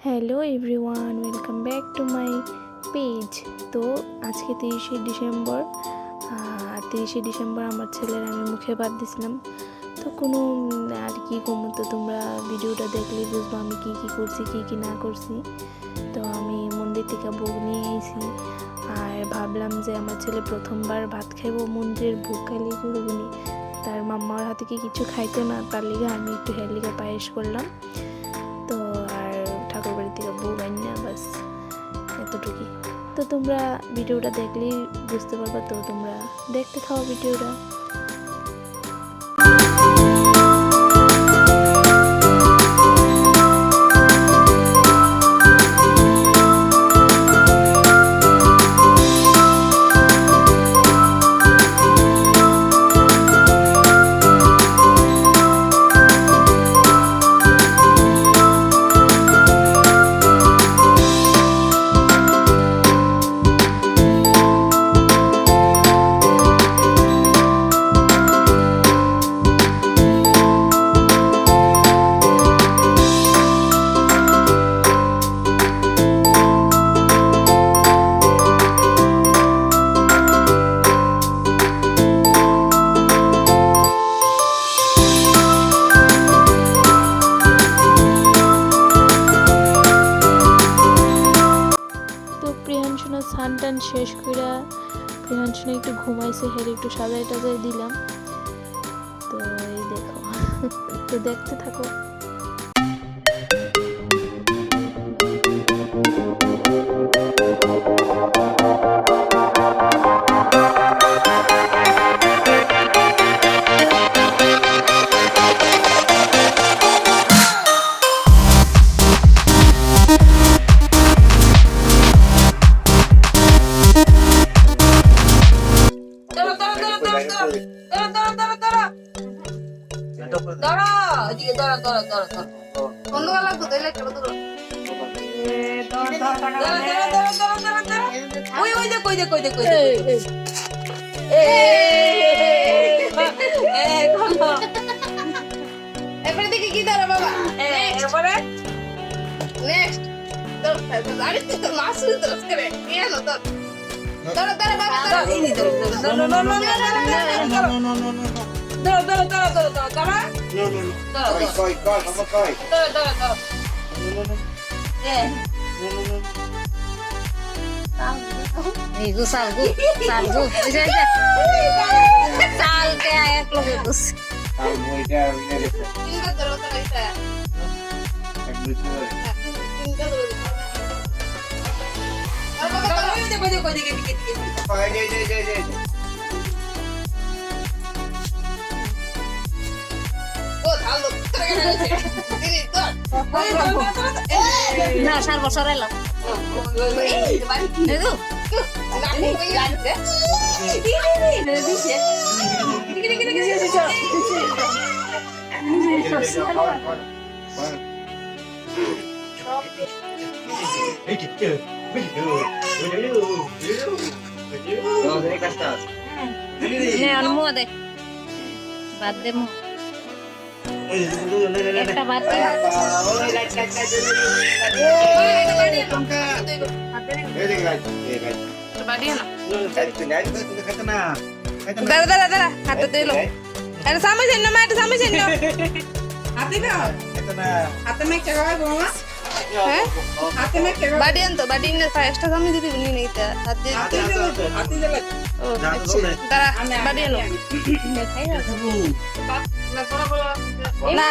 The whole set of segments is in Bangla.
Hello everyone, welcome back to my page. তো আজকে 30শে ডিসেম্বর, আর 30শে ডিসেম্বর আমার ছেলের আমি মুখে ভাত দিছিলাম। তো কোনো আর কি কমু, তো তোমরা ভিডিওটা দেখলেই বুঝবো আমি কি কি করছি কি কি না করছি। তো আমি মন্দির থেকে ভোগ নিয়ে এসেছি, আর ভাবলাম যে আমার ছেলে প্রথমবার ভাত খাইব, মন্দিরের ভোগ খাইলে করবনি, তার মাম্মার হাতে কি কিছু খাইতো না, তার লিগে আমি একটু হের লিগে পায়েস করলাম। তো আর ঠাকুর বাড়ি থেকে বউ আইন না, বাস এতটুকুই। তো তোমরা ভিডিওটা দেখলেই বুঝতে পারবা, তো তোমরা দেখতে থাও ভিডিওটা। স্নান টান শেষ করে প্রিয়াংশু একটু ঘুমাইছে, হেরে একটু সাজাই টাজাই দিলাম। তো এই দেখো, তো দেখতে থাকো। এবারে দেখি কি দাঁড়া বাবা, এরপরে নেক্সট তো আরে তুই তো মাছ ধরছ করে নিয়ে নো তো দাঁড়া দাঁড়া বাবা দাঁড়া এই নি দাঁড়া no no no no no দাঁড়া দাঁড়া দাঁড়া দাঁড়া দাঁড়া দাঁড়া নো নো নো কই মামা কই দাঁড়া দাঁড়া দাঁড়া নো নো নো এ নো নো নো এই গো সালগু ওই যে সালকে এক লগে বস আর ওইটা নিয়ে গেছে তিনটা ধরো তো এটা এক মিনিট ধরে তিনটা ধরো আর বাবা তো ওই যে কই দিকে পাই যাই ও ধালো করে গেছে দিদি তো ওই না 4 বছর এলো এই বাড়ি এই গো লাঠি কই লাগছে দিছে নে অনুমো দে বাদ দে মু একটা বাদ দে বাড়ি না না দাদা হাতে দিলো আরে সামনে যেন না এটা সামনে যেন হাতে না হাতে মে কে গায় মামা হ্যাঁ হাতে মে কে বাড়ি আন তো বাড়ি না ফাইস্টা সামনে দিতে নি নেই তা হাতে দিলে ও দাদা বাড়ি আনো না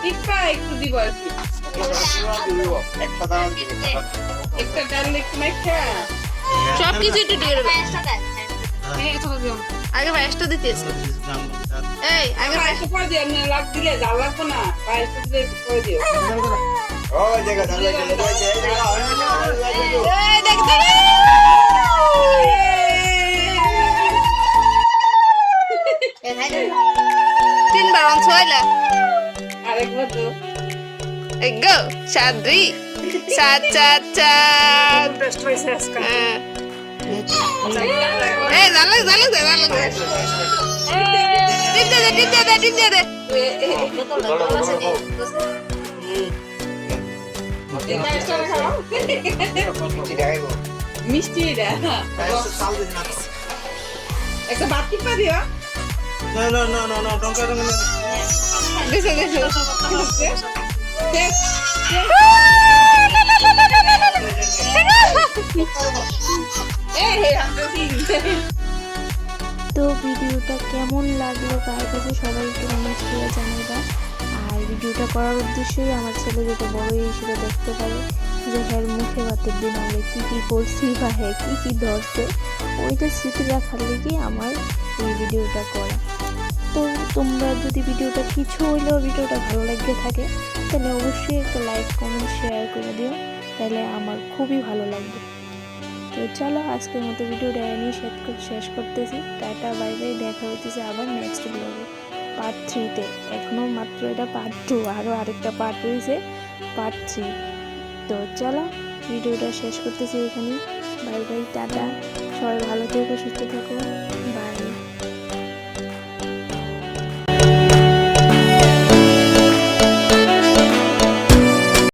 টিপা একটু দিব আর কি একটা দাম দিবে একটা ডাল একটু মেখা সব কিছু একটু দিয়ে দেব আগে পায়েসটা দিতেছি এই আগে পায়েসটা পরে দিও, আমি লাগ দিলে জাল লাগবো না, পায়েসটা দিলে পরে দিও। ও জায়গা দাঁড়াই এই দেখ তিনবার অন ছয়লা আরেকবার তো এক গো 7 2 7 4 4 বেস্ট হইছে আজকে এই জালে টিপ দে মিষ্টি খাইবো মিষ্টি এটা চাল দিস না একটা ভাত টিপা দিও না টঙ্কা দেশে তো ভিডিওটা কেমন লাগলো কার কাছে সবাই একটু কমেন্ট করে জানাবা। আর ভিডিওটা করার উদ্দেশ্যই আমার ছেলে যাতে বড় হিসেবে দেখতে পারে যে হ্যাঁ মুখে ভাতের দিন আমরা কী কী করছি বা হ্যাঁ কী কী ধরছে, ওইটা স্মৃতি রাখার লেগে আমার এই ভিডিওটা করা। তো তোমরা যদি ভিডিওটা কিছু হইলেও ভিডিওটা ভালো লেগে থাকে তাহলে অবশ্যই একটা লাইক কমেন্ট শেয়ার করে দিও, তাহলে আমার খুবই ভালো লাগবে। তো চলো আজকের মতো ভিডিওটা এনে শেষ করতেছি। টাটা বাই বাই, দেখা হইতেছে আবার নেক্সট ব্লগে পার্ট 3-তে। এখনও মাত্র এটা পার্ট 2, আরও আরেকটা পার্ট রয়েছে পার্ট 3। তো চলো ভিডিওটা শেষ করতেছি এখানেই। বাই বাই, টাটা, সবাই ভালো থেকো, সুস্থ থাকো।